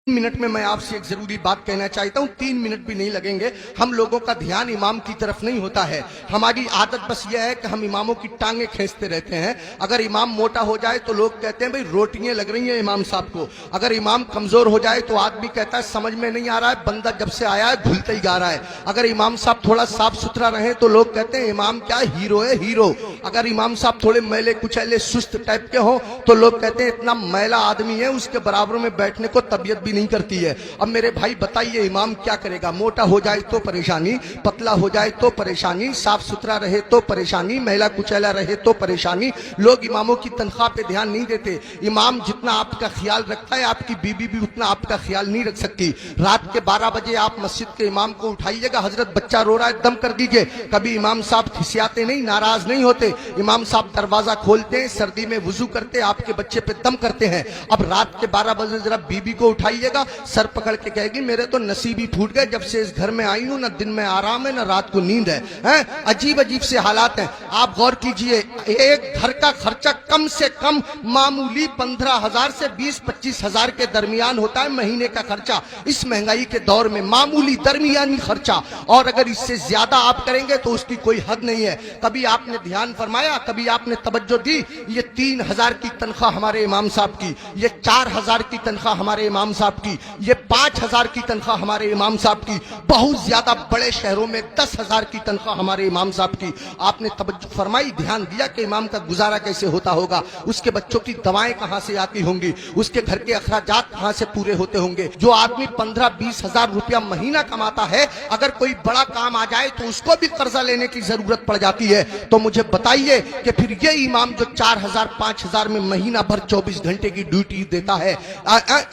Minute में मैं आपसे एक जरूरी बात कहना चाहता हूँ। 3 मिनट भी नहीं लगेंगे। हम लोगों का ध्यान इमाम की तरफ नहीं होता है। हमारी आदत बस यह है कि हम इमामों की टांगे खींचते रहते हैं। अगर इमाम मोटा हो जाए तो लोग कहते हैं भाई रोटियां लग रही हैं इमाम साहब को। अगर इमाम कमजोर हो जाए तो आदमी कहता है समझ में नहीं आ रहा है, बंदा जब से आया है घुलते ही गा रहा है। अगर इमाम साहब थोड़ा साफ सुथरा रहे तो लोग कहते हैं इमाम क्या हीरो है, हीरो। अगर इमाम साहब थोड़े मैले कुचैले सुस्त टाइप के हो तो लोग कहते हैं इतना मैला आदमी है, उसके बराबर में बैठने को तबीयत भी नहीं करती है। अब मेरे भाई बताइए इमाम क्या करेगा? मोटा हो जाए तो परेशानी, पतला हो जाए तो परेशानी, साफ सुथरा रहे तो परेशानी, मैला कुचैला रहे तो परेशानी। लोग इमामों की तनख्वाह पे ध्यान नहीं देते। इमाम जितना आपका ख्याल रखता है आपकी बीबी भी उतना आपका ख्याल नहीं रख सकती। रात के 12 बजे आप मस्जिद के इमाम को उठाइएगा, हजरत बच्चा रो रहा है दम कर दीजिए। कभी इमाम साहब खिसियाते नहीं, नाराज नहीं होते। इमाम साहब दरवाजा खोलते हैं, सर्दी में वुजू करते, आपके बच्चे पे दम करते हैं। अब रात के 12 बजे जरा बीबी को उठाइएगा, सर पकड़ के कहेगी मेरे तो नसीब ही फूट गए, जब से इस घर में आई हूं ना दिन में आराम है ना रात को नींद है। अजीब अजीब से हालात हैं। आप गौर कीजिए, एक घर का खर्चा कम से कम मामूली 15,000 से 20-25 हजार के दरमियान होता है महीने का खर्चा। इस महंगाई के दौर में मामूली दरमियानी खर्चा, और अगर इससे ज्यादा आप करेंगे तो उसकी कोई हद नहीं है। कभी आपने ध्यान फरमाया, कभी आपने तवज्जो दी? ये 3,000 की तनख्वाह हमारे इमाम साहब की, ये 4,000 की तनख्वाह हमारे इमाम साहब की, ये 5,000 की तनख्वाह हमारे इमाम साहब की, बहुत ज्यादा बड़े शहरों में 10,000 की तनख्वाह हमारे इमाम साहब की। आपने तवज्जो फरमाई, ध्यान दिया कि इमाम का गुजारा कैसे होता होगा? उसके बच्चों की दवाएं कहां से आती होंगी? उसके घर के अखराजात कहां से पूरे होते होंगे? जो आदमी 15-20 हजार रुपया महीना कमाता है, अगर कोई बड़ा काम आ जाए तो उसको भी कर्जा लेने की जरूरत पड़ जाती है। तो मुझे बताइए कि फिर ये इमाम जो 4,000-5,000 में महीना भर 24 घंटे की ड्यूटी देता है,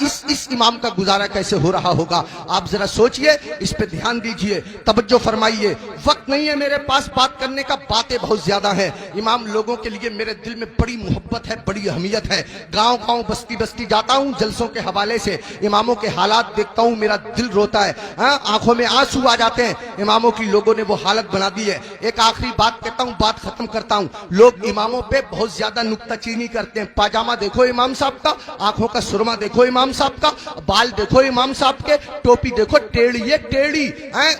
इस इमाम का गुजारा कैसे हो रहा होगा? आप जरा सोचिए, इस पे ध्यान दीजिए, तवज्जो फरमाइए। वक्त नहीं है मेरे पास बात करने का, बातें बहुत ज्यादा हैं। इमाम लोगों के लिए मेरे दिल में बड़ी मोहब्बत है, बड़ी अहमियत है। गांव गांव बस्ती बस्ती जाता हूं जलसों के हवाले से, इमामों के हालात देखता हूं, मेरा दिल रोता है, आंखों में आंसू आ जाते हैं। इमामों की लोगों ने वो हालत बना दी है। एक आखिरी बात कहता हूं, बात खत्म करता हूं। लोग इमामों पे बहुत ज्यादा नुक्ताचीनी करते हैं। पाजामा देखो इमाम साहब का, आंखों का सुरमा देखो इमाम साहब का, बाल देखो इमाम साहब के, टोपी देखो टेढ़ी है टेढ़ी।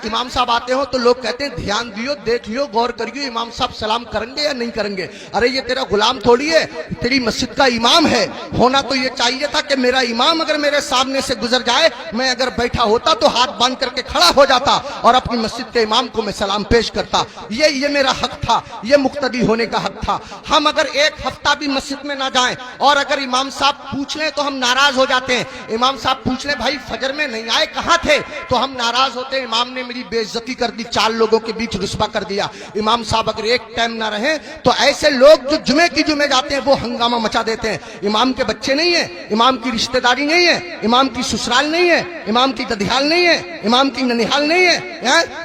इमाम साहब आते हो तो लोग कहते हैं ध्यान दियो, देखियो, गौर करियो, इमाम साहब सलाम करेंगे या नहीं करेंगे। अरे ये तेरा गुलाम थोड़ी है, तेरी मस्जिद का इमाम है। होना तो ये चाहिए था कि मेरा इमाम अगर मेरे सामने से गुजर जाए, मैं अगर बैठा होता तो हाथ बांध करके खड़ा हो जाता और अपनी मस्जिद के इमाम को मैं सलाम पेश करता। ये मेरा हक था, ये मुक्तदी होने का हक था। हम अगर एक हफ्ता भी मस्जिद में ना जाएं और अगर इमाम साहब पूछ लें तो हम नाराज हो जाते हैं। इमाम साहब पूछ लें भाई फजर में नहीं आए, कहां थे, तो हम नाराज होते हैं। इमाम ने मेरी बेइज्जती कर दी, 4 लोगों के बीच रुस्वा कर दिया। इमाम साहब अगर एक टाइम ना रहे तो ऐसे लोग जो जुमे की जुमे जाते हैं वो हंगामा मचा देते हैं। इमाम के बच्चे नहीं है, इमाम की रिश्तेदारी नहीं है, इमाम की ससुराल नहीं है, इमाम की ददियाल नहीं है, इमाम की ननिहाल नहीं है,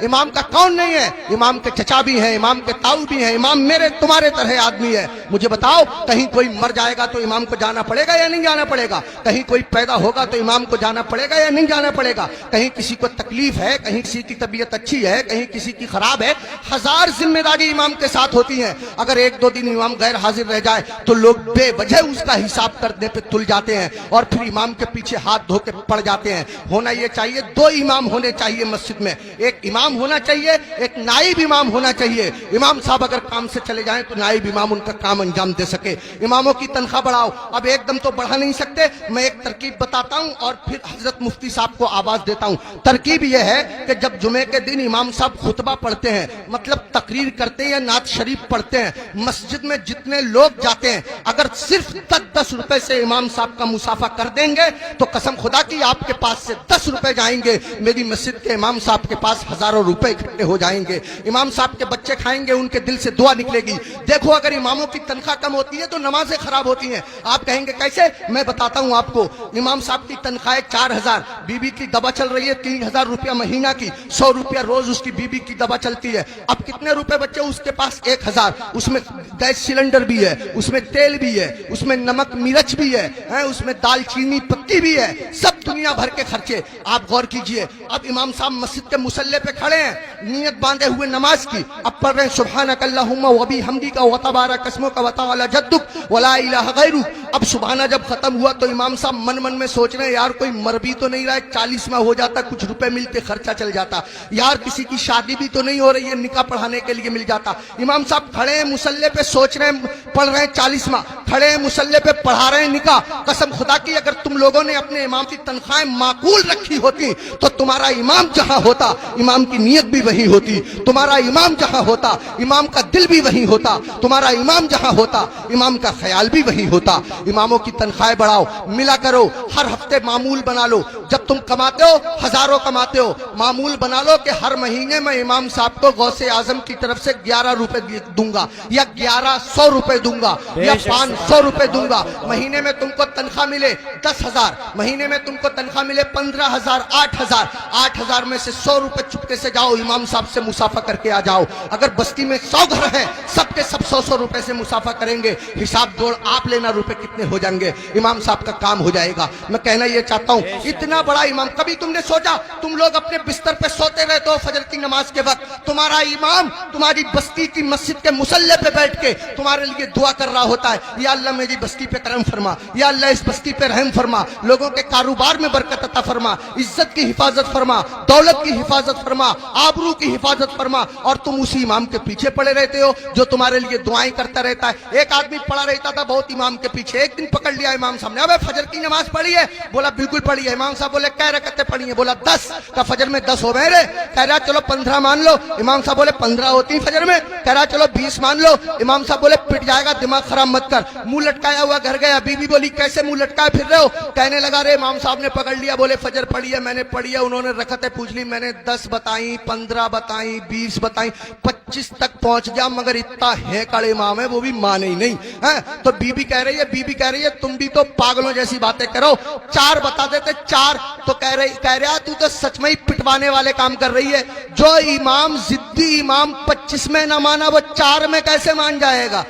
इमाम का कौन नहीं है? इमाम के चचा भी हैं, इमाम के ताऊ भी हैं। इमाम मेरे तुम्हारे तरह आदमी है। मुझे बताओ, कहीं कोई मर जाएगा तो इमाम को जाना पड़ेगा या नहीं जाना पड़ेगा? कहीं कोई पैदा होगा तो इमाम को जाना पड़ेगा या नहीं जाना पड़ेगा? कहीं किसी को तकलीफ है, कहीं किसी की तबीयत अच्छी है, कहीं किसी की खराब है, 1000 जिम्मेदारी इमाम के साथ होती है। अगर 1-2 दिन इमाम गैर हाजिर रह जाए तो लोग बेवजह उसका हिसाब करने पे तुल जाते हैं और फिर इमाम के पीछे हाथ धो के पड़ जाते हैं। होना ये चाहिए, 2 इमाम होने चाहिए मस्जिद में। एक इमाम होना चाहिए, एक नाइब इमाम होना चाहिए। इमाम साहब अगर काम से चले जाएं तो नाइब इमाम उनका काम अंजाम दे सके। इमामों की तनख्वाह बढ़ाओ। अब एकदम तो बढ़ा नहीं सकते, मैं एक तरकीब बताता हूं और फिर हजरत मुफ्ती साहब को आवाज देता हूं। तरकीब यह है कि जब जुमे के दिन इमाम साहब खुतबा पढ़ते हैं, मतलब तकरीर करते हैं या नात शरीफ पढ़ते हैं, मस्जिद में जितने लोग जाते हैं अगर सिर्फ 10-10 रुपए से इमाम साहब का मुसाफा कर देंगे तो कसम खुदा की आपके पास से 10 रुपए जाएंगे, मेरी मस्जिद के इमाम साहब के पास हजारों रुपए इकट्ठे हो जाएंगे। इमाम साहब के बच्चे खाएंगे, उनके दिल से दुआ निकलेगी। देखो अगर इमामों की तनख्वाह कम होती है तो नमाजें खराब होती हैं। आप कहेंगे कैसे? मैं बताता हूं आपको। इमाम साहब की तनख्वाह 4,000, बीबी की दवा चल रही है 3,000 रुपया महीना की, 100 रुपया रोज उसकी बीबी की दवा चलती है। अब कितने रुपए बचे उसके पास? 1,000। उसमें गैस सिलेंडर भी है, उसमें तेल भी है, उसमें नमक मिर्च भी है, उसमें दालचीनी पत्ती भी है, सब दुनिया भर के खर्चे। आप गौर कीजिए, अब इमाम साहब मस्जिद के मुसल्ले पे खड़े हैं, नियत बांधे हुए नमाज की, अब पढ़ रहे हैं सुब्हानक अल्लाहुम्मा व बिहम्दिका व तबारक अस्मुका व तआला जद्दुक व ला इलाहा गैरुक। अब सुबहाना जब खत्म हुआ तो इमाम साहब मन मन में सोच रहे हैं, यार कोई मर भी तो नहीं रहा है, 40वां हो जाता, कुछ रुपए मिलते, खर्चा चल जाता, यार किसी की शादी भी तो नहीं हो रही है, निकाह पढ़ाने के लिए मिल जाता। इमाम साहब खड़े हैं मुसल्ले पे, सोच रहे हैं, पढ़ रहे हैं 40वां, खड़े हैं मुसल्ले पे, पढ़ा रहे हैं निकाह। कसम खुदा की अगर तुम लोगों ने अपने इमाम की तनख्वाहें माकूल रखी होती तो तुम्हारा इमाम जहां होता इमाम की नीयत भी वही होती, तुम्हारा इमाम जहां होता इमाम का दिल भी वही होता, तुम्हारा इमाम जहां होता इमाम का ख्याल भी वही होता। इमामों की तनख्वाहें बढ़ाओ, मिला करो, हर हफ्ते मामूल बना लो। जब तुम कमाते हो, हजारों कमाते हो, मामूल बना लो कि हर महीने मैं इमाम साहब को गौसे आजम की तरफ से 11 रुपए दूंगा या 1100 रुपए दूंगा या 500 रुपए दूंगा। महीने में तुमको तनख्वाह मिले 10,000, महीने में तुमको तनख्वाह मिले 15,000, 8,000, 8,000 में से 100 रुपए चुपके से जाओ इमाम साहब से मुसाफा करके आ जाओ। अगर बस्ती में 100 घर हैं, सबके सब 100 रुपए से मुसाफा करेंगे, हिसाब जोड़ आप लेना रुपए कितने हो जाएंगे, इमाम साहब का काम हो जाएगा। मैं कहना ये चाहता हूँ, इतना बड़ा इमाम, कभी तुमने सोचा तुम लोग अपने बिस्तर पे सोते रहते हो फजर की नमाज के वक्त, तुम्हारा इमाम तुम्हारी बस्ती की मस्जिद के मुसल्ले पे बैठ के तुम्हारे लिए दुआ कर रहा होता है, या अल्लाह मेरी बस्ती पे करम फरमा, या अल्लाह इस बस्ती पे रहम फरमा, लोगों के कारोबार में बरकत अता फरमा, इज्जत की हिफाजत फरमा, दौलत की हिफाजत फरमा, आबरू की हिफाजत फरमा। और तुम उसी इमाम के पीछे पड़े रहते हो जो तुम्हारे लिए दुआएं करता रहता है। एक आदमी पड़ा रहता था बहुत इमाम के पीछे, एक दिन पकड़ लिया इमाम साहब ने, अबे फजर की नमाज पढ़ी है? बोला बिल्कुल पढ़ी है। इमाम साहब बोले कै रकअतें पढ़ी है? बोला 10। का फजर में 10 हो गए रे? कह रहा चलो 15 मान लो। इमाम साहब बोले 15 होती फजर में? कह रहा चलो 20 मान लो। इमाम साहब बोले पिट जाएगा, दिमाग खराब मत कर। मुंह लटकाया हुआ घर गया, बीवी बोली कैसे मुंह लटकाए फिर रहे हो? कहने लगा रे इमाम साहब ने पकड़ लिया, बोले फजर पढ़ी है? मैंने पढ़ी है। उन्होंने रकअतें पूछ ली, मैंने 10 बताई, 15 बताई, 20 बताई, 25 तक पहुंच गया, मगर इतना है कड़े इमाम है वो भी माने ही नहीं है। तो बीबी कह रही है तुम भी तो पागलों जैसी बातें करो, 4 बता देते 4। तो कह रहा तू तो सच में ही पिटवाने वाले काम कर रही है। जो इमाम जिद्दी इमाम 25 में ना माना वो 4 में कैसे मान जाएगा?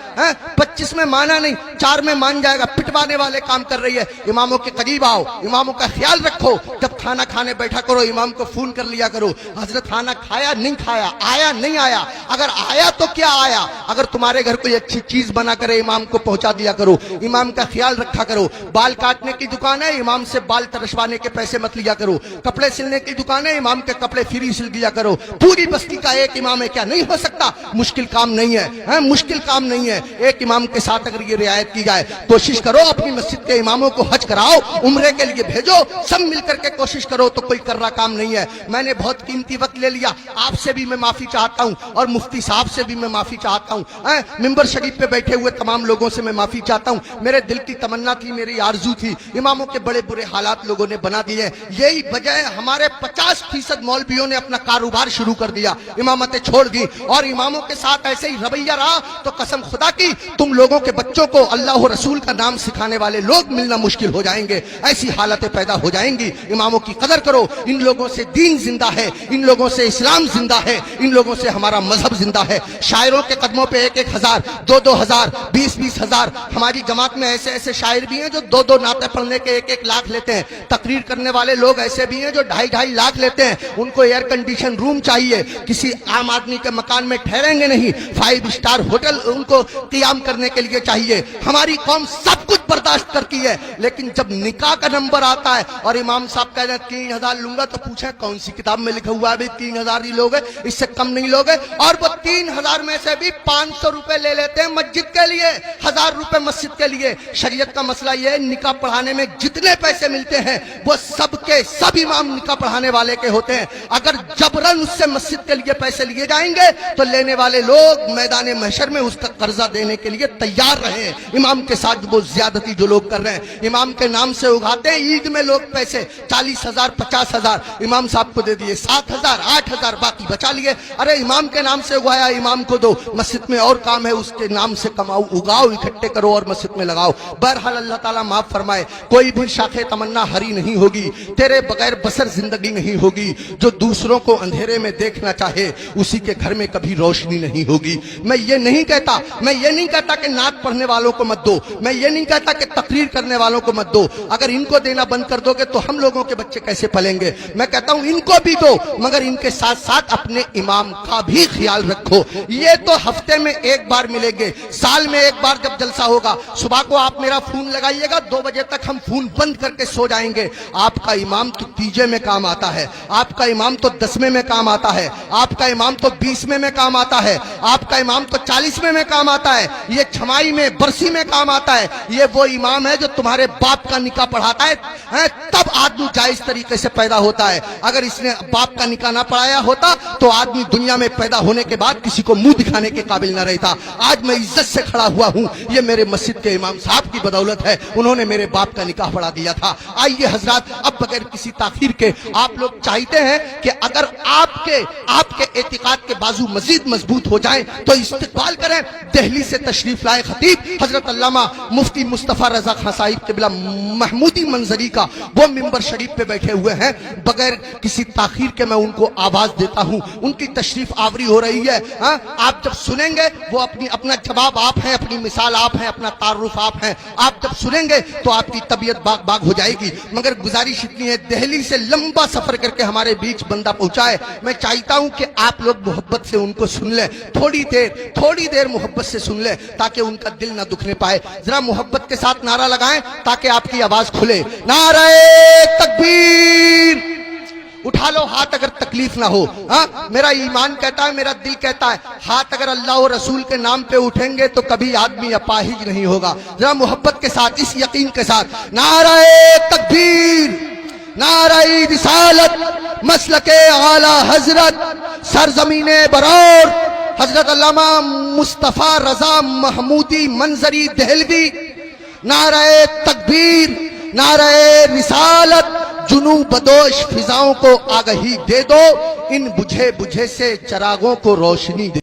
25 में माना नहीं, 4 में मान जाएगा। पिटवाने वाले काम कर रही है। इमामों के करीब आओ, इमामों का ख्याल रखो। जब खाना खाने बैठा करो इमाम को फोन कर लिया करो, हजरत खाना खाया नहीं खाया, आया नहीं आया, अगर आया तो क्या आया। अगर तुम्हारे घर कोई अच्छी चीज बना करे इमाम को पहुंचा दिया करो, इमाम का ख्याल रखा करो। बाल काटने की दुकान है, इमाम से बाल तरशवाने के पैसे मत लिया करो। कपड़े सिलने की दुकान है, इमाम के कपड़े फ्री सिल दिया करो। पूरी बस्ती का एक इमाम है, क्या नहीं हो सकता? मुश्किल काम नहीं है, मुश्किल काम नहीं है। एक इमाम के साथ अगर ये रियायत की जाए, कोशिश करो अपनी मस्जिद के इमामों को हज कराओ, उम्रे के लिए भेजो, सब मिलकर के कोशिश करो, तो कोई कर रहा काम नहीं है। मैंने बहुत कीमती वक्त ले लिया, आपसे भी मैं माफी चाहता हूं और मुफ्ती साहब से भी मैं माफी चाहता हूं। मिंबर शरीफ पे बैठे हुए तमाम लोगों से मैं माफी चाहता हूं। मेरे दिल की तमन्ना थी, मेरी आरजू थी, इमामों के बड़े बुरे हालात लोगों ने बना दिए। यही वजह है हमारे 50% मौलवियों ने अपना कारोबार शुरू कर दिया, इमामतें छोड़ दी, और इमामों के साथ ऐसे ही रवैया रहा तो कसम खुदा की तुम लोगों के बच्चों को अल्लाह और रसूल का नाम सिखाने वाले लोग मिलना मुश्किल हो जाएंगे। ऐसी हालतें पैदा हो जाएंगी। इमामों की कदर करो, इन लोगों से दीन जिंदा है, इन लोगों से इस्लाम जिंदा है, इन लोगों से हमारा मजहब जिंदा है। शायरों के कदमों पे 1-1 हजार, 2-2 हजार, 20-20 हजार। हमारी जमात में ऐसे ऐसे शायर भी हैं जो 2-2 नाते पढ़ने के 1-1 लाख लेते हैं। तकरीर करने वाले लोग ऐसे भी हैं जो 2.5-2.5 लाख लेते हैं। उनको एयर कंडीशन रूम चाहिए, किसी आम आदमी के मकान में ठहरेंगे नहीं, 5 स्टार होटल उनको क़याम करने के लिए चाहिए। हमारी कौम सब कुछ बर्दाश्त करती है, लेकिन जब निकाह का नंबर आता है और इमाम साहब कह रहे हैं 3,000 लूंगा, तो पूछे कौन सी किताब में लिखा हुआ है भाई 3,000 ही लोगे, इससे कम नहीं लोगे? और वो 3,000 में से भी 500 रुपए ले लेते हैं मस्जिद के लिए, 1,000 रुपए मस्जिद के लिए। शरीयत का मसला ये है, निकाह पढ़ाने में जितने पैसे मिलते हैं वो सबके सब इमाम निकाह पढ़ाने वाले के होते हैं। अगर जबरन उससे मस्जिद के लिए पैसे लिए जाएंगे तो लेने वाले लोग मैदान महशर में उसका कर्जा देने के लिए तैयार रहे। इमाम के साथ वो ज्यादती जो लोग कर रहे हैं, इमाम के नाम से उगाते हैं ईद में लोग पैसे, 40,000 50,000 इमाम साहब को दे दिए, 7,000 8,000 बाकी बचा लिए। अरे इमाम के नाम से उगाया, इमाम को दो। मस्जिद में और काम है, उसके नाम से कमाओ, उगाओ, इकट्ठे करो और मस्जिद में लगाओ। बहरहाल अल्लाह ताला माफ फरमाए, कोई भी शाखे तमन्ना हरी नहीं होगी, तेरे बगैर बसर जिंदगी नहीं होगी। होगी। जो दूसरों को अंधेरे में देखना चाहे उसी के घर में कभी रोशनी नहीं होगी। मैं ये नहीं कहता कि नात पढ़ने वालों को मत दो, मैं ये नहीं कहता कि तकरीर करने वालों को मत दो। अगर इनको देना बंद कर दोगे तो हम लोगों के बच्चे कैसे पलेंगे? मैं कहता हूं इनको भी दो, मगर इनके साथ साथ अपने इमाम का भी ख्याल रखो। ये तो हफ्ते में एक बार मिलेंगे, साल में एक बार जब जलसा होगा, सुबह को आप मेरा फोन लगाइएगा, 2 बजे तक हम फोन बंद करके सो जाएंगे। आपका इमाम तो तीजे में काम आता है, आपका इमाम तो 10वें में काम आता है, आपका इमाम तो 20वें में काम आता है, आपका इमाम तो 40वें में काम आता है, ये छमाई में बरसी में काम आता है। ये वो इमाम है जो तुम्हारे बाप का निकाह पढ़ाता है, तब आदमी जायज तरीके से पैदा होता है। अगर इसने बाप का निकाह ना पढ़ाया होता तो आदमी दुनिया में पैदा होने के बाद किसी को मुंह दिखाने के काबिल ना रहता। आज मैं इज्जत से खड़ा हुआ हूं, ये मेरे मस्जिद के इमाम साहब की बदौलत है, उन्होंने मेरे बाप का निकाह पढ़ा दिया था। आइए हजरात, अब बगैर किसी ताखीर के आप लोग चाहते हैं कि अगर आपके एतिकाद के बाजू मजीद मजबूत हो जाएं तो इस्तिकबाल करें। दिल्ली से तशरीफ लाए खतीब हजरत अल्लामा मुफ्ती मुस्तफा रजा खान साहिब क़िबला महमूदी मंजरी का वो मिंबर शरीफ पे बैठे हुए हैं। बगैर किसी ताखीर के मैं उनको आवाज देता हूं, उनकी तशरीफ आवरी हो रही है। आप जब सुनेंगे वो अपना जवाब आप हैं, अपनी मिसाल आप हैं, अपना तारुफ आप हैं। आप जब सुनेंगे तो आपकी तबीयत बाग बाग हो जाएगी। मगर गुजारिश इतनी है, दिल्ली से लंबा सफर करके हमारे बीच बंदा पहुंचा है, मैं चाहता हूं कि आप लोग मोहब्बत से उनको सुन लें, थोड़ी देर मोहब्बत से सुन लें ताकि उनका दिल ना दुखने पाए। जरा मोहब्बत के साथ नारा लगाएं ताकि आपकी आवाज खुले। नारे तकबीर, उठा लो हाथ अगर तकलीफ ना हो। मेरा ईमान कहता है, मेरा दिल कहता है, हाथ अगर अल्लाह और रसूल के नाम पे उठेंगे तो कभी आदमी अपाहिज नहीं होगा। जरा मोहब्बत के साथ, इस यकीन के साथ, नारे तकबीर, नारे रिसालत, मसलके आला हजरत, सरजमीने बरौर, हजरत अल्लामा मुस्तफा रजा महमूदी मंजरी देहलवी। नारे तकबीर, नारे रिसालत, जुनू बदोश फिजाओं को आगही दे दो, इन बुझे बुझे से चरागों को रोशनी दे।